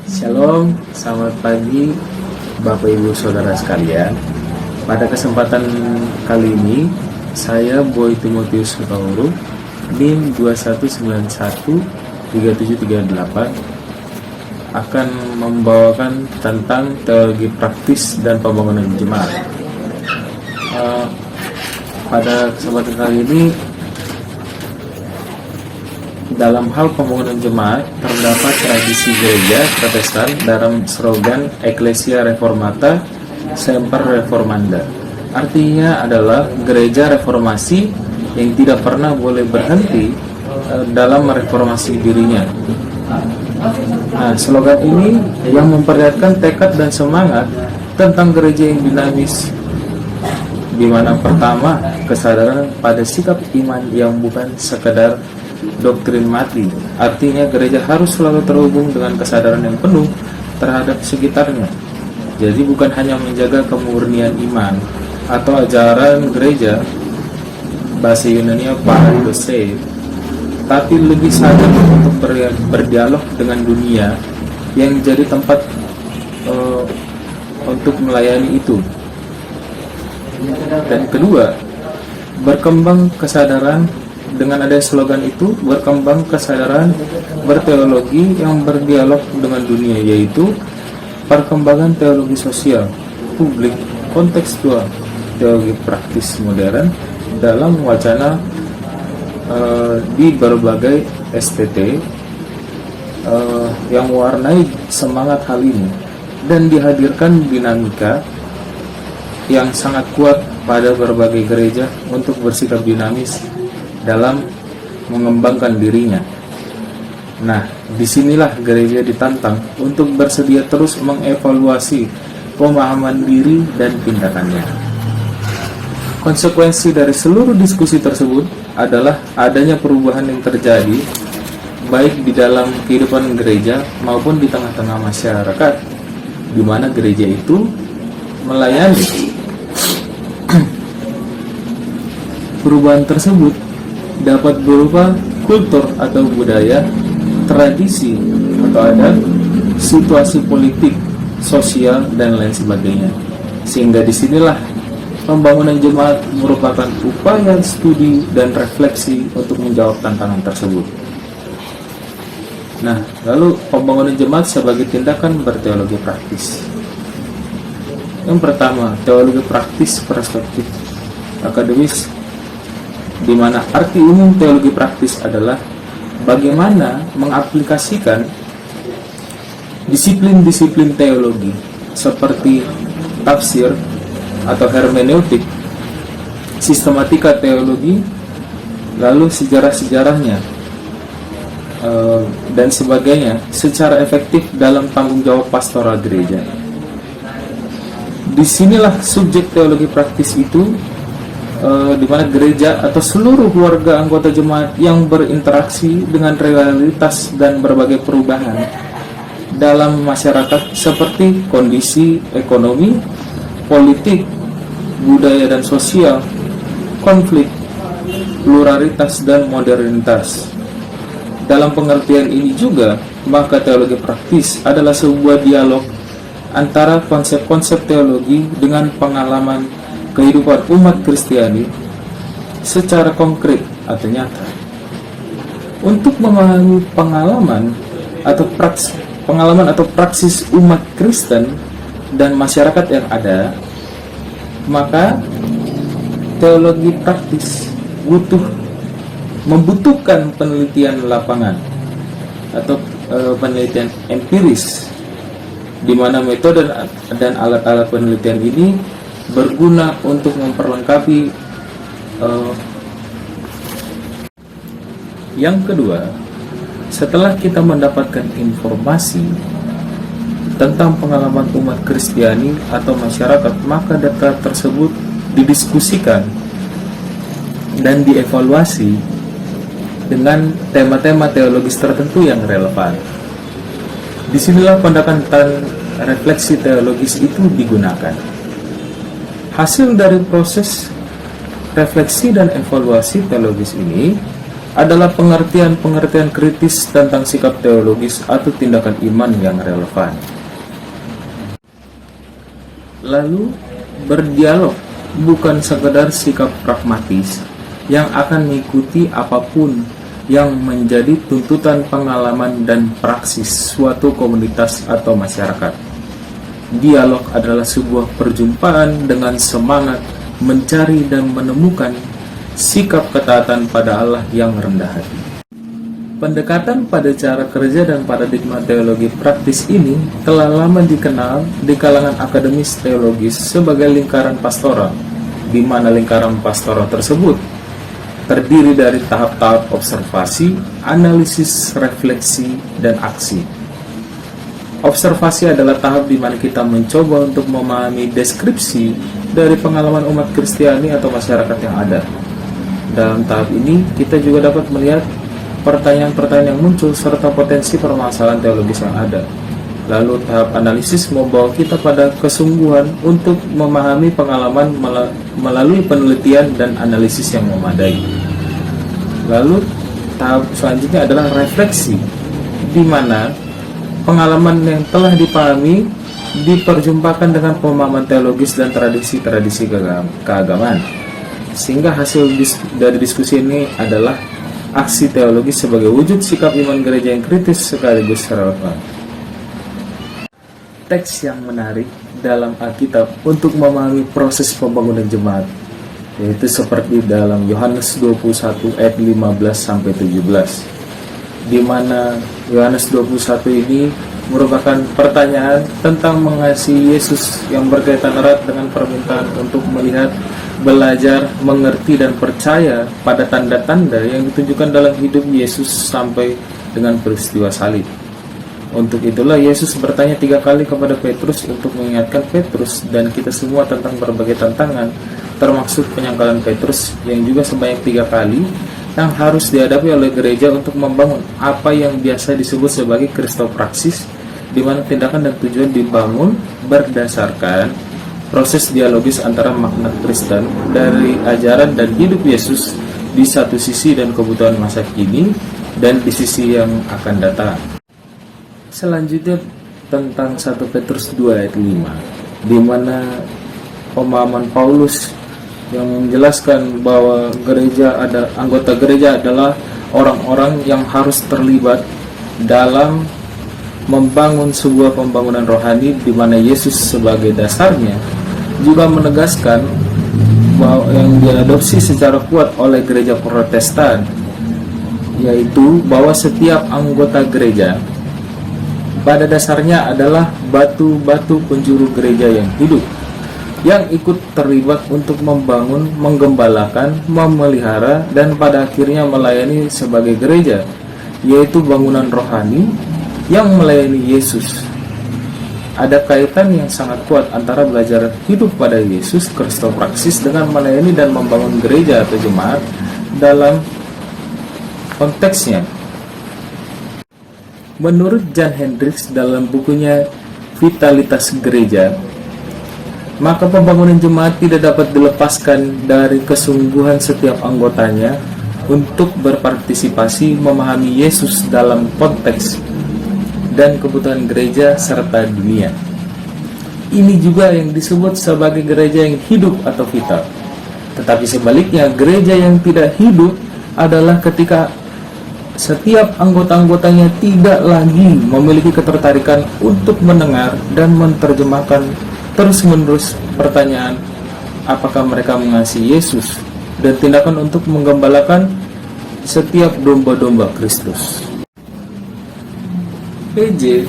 Shalom, selamat pagi Bapak Ibu Saudara sekalian. Pada kesempatan kali ini, saya Boy Timotius Hutauru, NIM 21913738, akan membawakan tentang teologi praktis dan pembangunan jemaat. Pada kesempatan kali ini, dalam hal pembangunan jemaat, terdapat tradisi gereja Protestan dalam slogan Ecclesia Reformata Semper Reformanda. Artinya adalah gereja reformasi yang tidak pernah boleh berhenti dalam mereformasi dirinya. Nah, slogan ini yang memperlihatkan tekad dan semangat tentang gereja yang dinamis, di mana pertama, kesadaran pada sikap iman yang bukan sekedar doktrin mati. Artinya gereja harus selalu terhubung dengan kesadaran yang penuh terhadap sekitarnya. Jadi bukan hanya menjaga kemurnian iman atau ajaran gereja, bahasa Yunani paradose, tapi lebih sadar untuk berdialog dengan dunia yang jadi tempat untuk melayani itu. Dan kedua, berkembang kesadaran. Dengan ada slogan itu, berkembang kesadaran berteologi yang berdialog dengan dunia, yaitu perkembangan teologi sosial, publik, kontekstual, teologi praktis modern dalam wacana di berbagai STT yang mewarnai semangat hal ini, dan dihadirkan dinamika yang sangat kuat pada berbagai gereja untuk bersikap dinamis dalam mengembangkan dirinya. Nah, disinilah gereja ditantang untuk bersedia terus mengevaluasi pemahaman diri dan tindakannya. Konsekuensi dari seluruh diskusi tersebut adalah adanya perubahan yang terjadi baik di dalam kehidupan gereja maupun di tengah-tengah masyarakat, di mana gereja itu melayani. Perubahan tersebut dapat berupa kultur atau budaya, tradisi atau adat, situasi politik, sosial, dan lain sebagainya. Sehingga disinilah pembangunan jemaat merupakan upaya studi dan refleksi untuk menjawab tantangan tersebut. Nah, lalu pembangunan jemaat sebagai tindakan berteologi praktis. Yang pertama, teologi praktis perspektif akademis, di mana arti umum teologi praktis adalah bagaimana mengaplikasikan disiplin-disiplin teologi seperti tafsir atau hermeneutik, sistematika teologi, lalu sejarah-sejarahnya, dan sebagainya secara efektif dalam tanggung jawab pastoral gereja. Disinilah subjek teologi praktis itu, di mana gereja atau seluruh warga anggota jemaat yang berinteraksi dengan realitas dan berbagai perubahan dalam masyarakat seperti kondisi ekonomi, politik, budaya dan sosial, konflik, pluralitas dan modernitas. Dalam pengertian ini juga, maka teologi praktis adalah sebuah dialog antara konsep-konsep teologi dengan pengalaman kehidupan umat Kristiani secara konkret atau nyata. Untuk memahami pengalaman atau praksis umat Kristen dan masyarakat yang ada, maka teologi praktis membutuhkan penelitian lapangan atau penelitian empiris, di mana metode dan alat-alat penelitian ini berguna untuk memperlengkapi. Yang kedua, setelah kita mendapatkan informasi tentang pengalaman umat Kristiani atau masyarakat, maka data tersebut didiskusikan dan dievaluasi dengan tema-tema teologis tertentu yang relevan. Disinilah pendekatan refleksi teologis itu digunakan. Hasil dari proses refleksi dan evaluasi teologis ini adalah pengertian-pengertian kritis tentang sikap teologis atau tindakan iman yang relevan. Lalu, berdialog bukan sekedar sikap pragmatis yang akan mengikuti apapun yang menjadi tuntutan pengalaman dan praksis suatu komunitas atau masyarakat. Dialog adalah sebuah perjumpaan dengan semangat mencari dan menemukan sikap ketaatan pada Allah yang rendah hati. Pendekatan pada cara kerja dan paradigma teologi praktis ini telah lama dikenal di kalangan akademis teologis sebagai lingkaran pastoral, di mana lingkaran pastoral tersebut terdiri dari tahap-tahap observasi, analisis, refleksi, dan aksi. Observasi adalah tahap di mana kita mencoba untuk memahami deskripsi dari pengalaman umat Kristiani atau masyarakat yang ada. Dalam tahap ini, kita juga dapat melihat pertanyaan-pertanyaan yang muncul serta potensi permasalahan teologis yang ada. Lalu tahap analisis membawa kita pada kesungguhan untuk memahami pengalaman melalui penelitian dan analisis yang memadai. Lalu tahap selanjutnya adalah refleksi, di mana pengalaman yang telah dipahami diperjumpakan dengan pemahaman teologis dan tradisi-tradisi keagamaan. Sehingga hasil dari diskusi ini adalah aksi teologis sebagai wujud sikap iman gereja yang kritis sekaligus relevan. Teks yang menarik dalam Alkitab untuk memahami proses pembangunan jemaat, yaitu seperti dalam Yohanes 21 ayat 15-17, di mana Yohanes 21 ini merupakan pertanyaan tentang mengasihi Yesus yang berkaitan erat dengan permintaan untuk melihat, belajar, mengerti, dan percaya pada tanda-tanda yang ditunjukkan dalam hidup Yesus sampai dengan peristiwa salib. Untuk itulah Yesus bertanya 3 kali kepada Petrus untuk mengingatkan Petrus dan kita semua tentang berbagai tantangan, termasuk penyangkalan Petrus yang juga sebanyak 3 kali yang harus dihadapi oleh gereja untuk membangun apa yang biasa disebut sebagai kristopraksis, di mana tindakan dan tujuan dibangun berdasarkan proses dialogis antara makna Kristen dari ajaran dan hidup Yesus di satu sisi dan kebutuhan masa kini dan di sisi yang akan datang. Selanjutnya tentang 1 Petrus 2 ayat 5, di mana pemahaman Paulus yang menjelaskan bahwa anggota gereja adalah orang-orang yang harus terlibat dalam membangun sebuah pembangunan rohani di mana Yesus sebagai dasarnya, juga menegaskan bahwa yang diadopsi secara kuat oleh gereja Protestan, yaitu bahwa setiap anggota gereja pada dasarnya adalah batu-batu penjuru gereja yang hidup, yang ikut terlibat untuk membangun, menggembalakan, memelihara, dan pada akhirnya melayani sebagai gereja, yaitu bangunan rohani yang melayani Yesus. Ada kaitan yang sangat kuat antara belajar hidup pada Yesus, kristopraksis, dengan melayani dan membangun gereja atau jemaat dalam konteksnya. Menurut Jan Hendricks dalam bukunya Vitalitas Gereja, maka pembangunan jemaat tidak dapat dilepaskan dari kesungguhan setiap anggotanya untuk berpartisipasi memahami Yesus dalam konteks dan kebutuhan gereja serta dunia. Ini juga yang disebut sebagai gereja yang hidup atau vital. Tetapi sebaliknya, gereja yang tidak hidup adalah ketika setiap anggota-anggotanya tidak lagi memiliki ketertarikan untuk mendengar dan menerjemahkan terus-menerus pertanyaan apakah mereka mengasihi Yesus dan tindakan untuk menggembalakan setiap domba-domba Kristus. PJ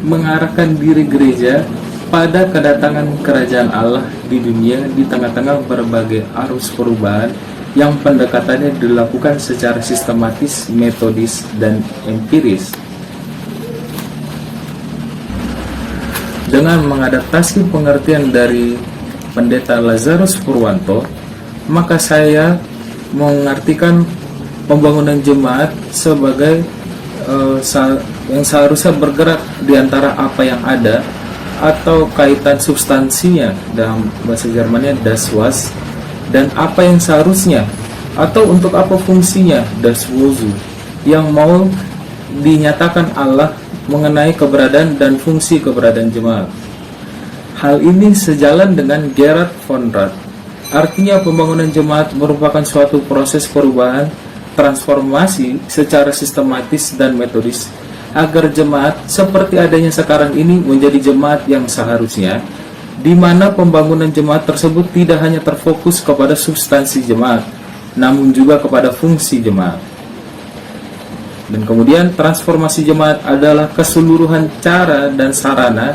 mengarahkan diri gereja pada kedatangan kerajaan Allah di dunia di tengah-tengah berbagai arus perubahan yang pendekatannya dilakukan secara sistematis, metodis, dan empiris. Dengan mengadaptasi pengertian dari Pendeta Lazarus Purwanto, maka saya mengartikan pembangunan jemaat sebagai yang seharusnya bergerak di antara apa yang ada atau kaitan substansinya, dalam bahasa Jermannya das was, dan apa yang seharusnya Atau untuk apa fungsinya das Wuzu yang mau dinyatakan Allah mengenai keberadaan dan fungsi keberadaan jemaat? Hal ini sejalan dengan Gerhard von Rad. Artinya pembangunan jemaat merupakan suatu proses perubahan transformasi secara sistematis dan metodis agar jemaat seperti adanya sekarang ini menjadi jemaat yang seharusnya, di mana pembangunan jemaat tersebut tidak hanya terfokus kepada substansi jemaat, namun juga kepada fungsi jemaat. Dan kemudian transformasi jemaat adalah keseluruhan cara dan sarana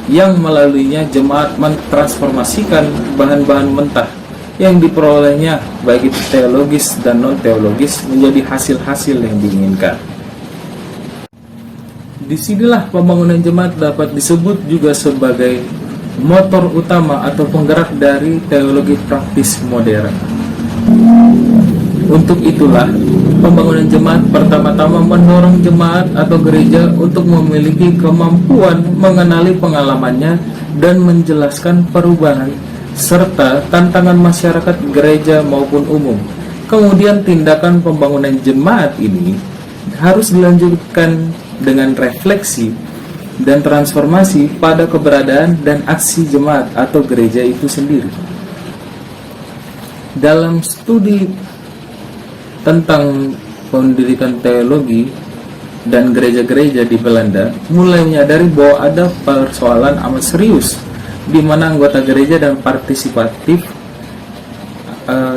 yang melaluinya jemaat mentransformasikan bahan-bahan mentah yang diperolehnya baik itu teologis dan non-teologis menjadi hasil-hasil yang diinginkan. Disinilah pembangunan jemaat dapat disebut juga sebagai motor utama atau penggerak dari teologi praktis modern. Untuk itulah, pembangunan jemaat pertama-tama mendorong jemaat atau gereja untuk memiliki kemampuan mengenali pengalamannya dan menjelaskan perubahan serta tantangan masyarakat gereja maupun umum. Kemudian tindakan pembangunan jemaat ini harus dilanjutkan dengan refleksi dan transformasi pada keberadaan dan aksi jemaat atau gereja itu sendiri. Dalam studi tentang pendidikan teologi dan gereja-gereja di Belanda mulai menyadari bahwa ada persoalan amat serius di mana anggota gereja dan partisipatif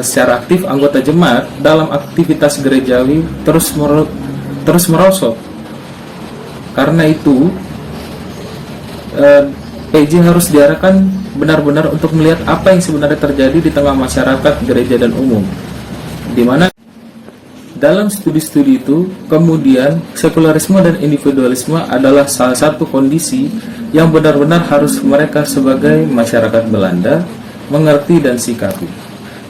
secara aktif anggota jemaat dalam aktivitas gerejawi terus merosot. Karena itu PJ harus diarahkan benar-benar untuk melihat apa yang sebenarnya terjadi di tengah masyarakat gereja dan umum, di mana dalam studi-studi itu, kemudian sekularisme dan individualisme adalah salah satu kondisi yang benar-benar harus mereka sebagai masyarakat Belanda mengerti dan sikapi.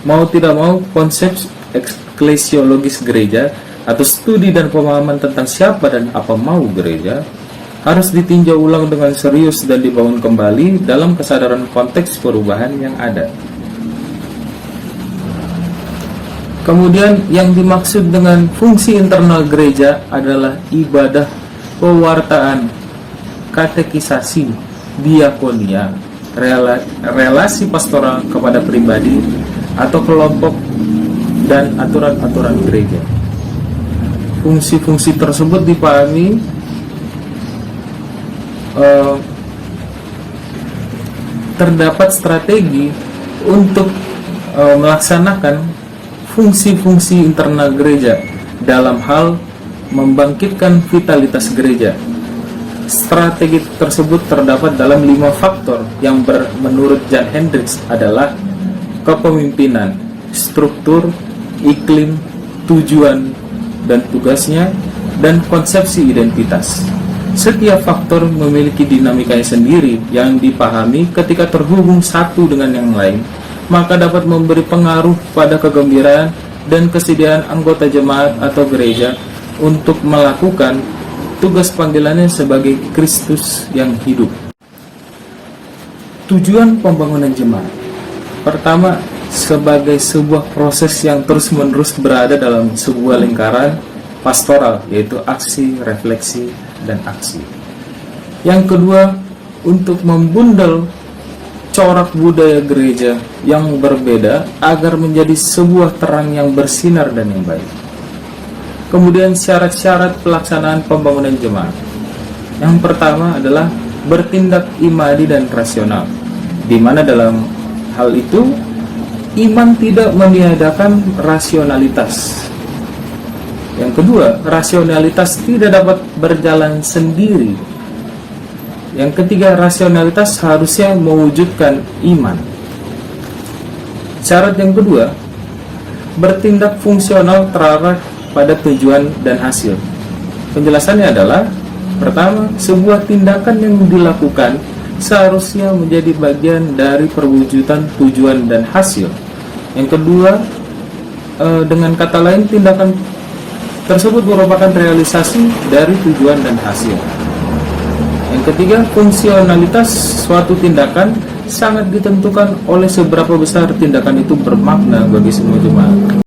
Mau tidak mau, konsep eklesiologis gereja atau studi dan pemahaman tentang siapa dan apa mau gereja harus ditinjau ulang dengan serius dan dibangun kembali dalam kesadaran konteks perubahan yang ada. Kemudian yang dimaksud dengan fungsi internal gereja adalah ibadah, pewartaan, katekisasi, diakonia, relasi pastoral kepada pribadi atau kelompok, dan aturan-aturan gereja. Fungsi-fungsi tersebut dipahami terdapat strategi untuk melaksanakan fungsi-fungsi internal gereja dalam hal membangkitkan vitalitas gereja. Strategi tersebut terdapat dalam 5 faktor yang menurut Jan Hendricks adalah kepemimpinan, struktur, iklim, tujuan dan tugasnya, dan konsepsi identitas. Setiap faktor memiliki dinamikanya sendiri yang dipahami ketika terhubung satu dengan yang lain, maka dapat memberi pengaruh pada kegembiraan dan kesediaan anggota jemaat atau gereja untuk melakukan tugas panggilannya sebagai Kristus yang hidup. Tujuan pembangunan jemaat pertama, sebagai sebuah proses yang terus-menerus berada dalam sebuah lingkaran pastoral, yaitu aksi, refleksi, dan aksi. Yang kedua, untuk membundel corak budaya gereja yang berbeda agar menjadi sebuah terang yang bersinar dan yang baik. Kemudian syarat-syarat pelaksanaan pembangunan jemaat. Yang pertama adalah bertindak imani dan rasional, di mana dalam hal itu iman tidak meniadakan rasionalitas. Yang kedua, rasionalitas tidak dapat berjalan sendiri. Yang ketiga, rasionalitas harusnya mewujudkan iman. Syarat yang kedua, bertindak fungsional terarah pada tujuan dan hasil. Penjelasannya adalah, pertama, sebuah tindakan yang dilakukan seharusnya menjadi bagian dari perwujudan tujuan dan hasil. Yang kedua, dengan kata lain, tindakan tersebut merupakan realisasi dari tujuan dan hasil. Yang ketiga, fungsionalitas suatu tindakan sangat ditentukan oleh seberapa besar tindakan itu bermakna bagi semua jemaat.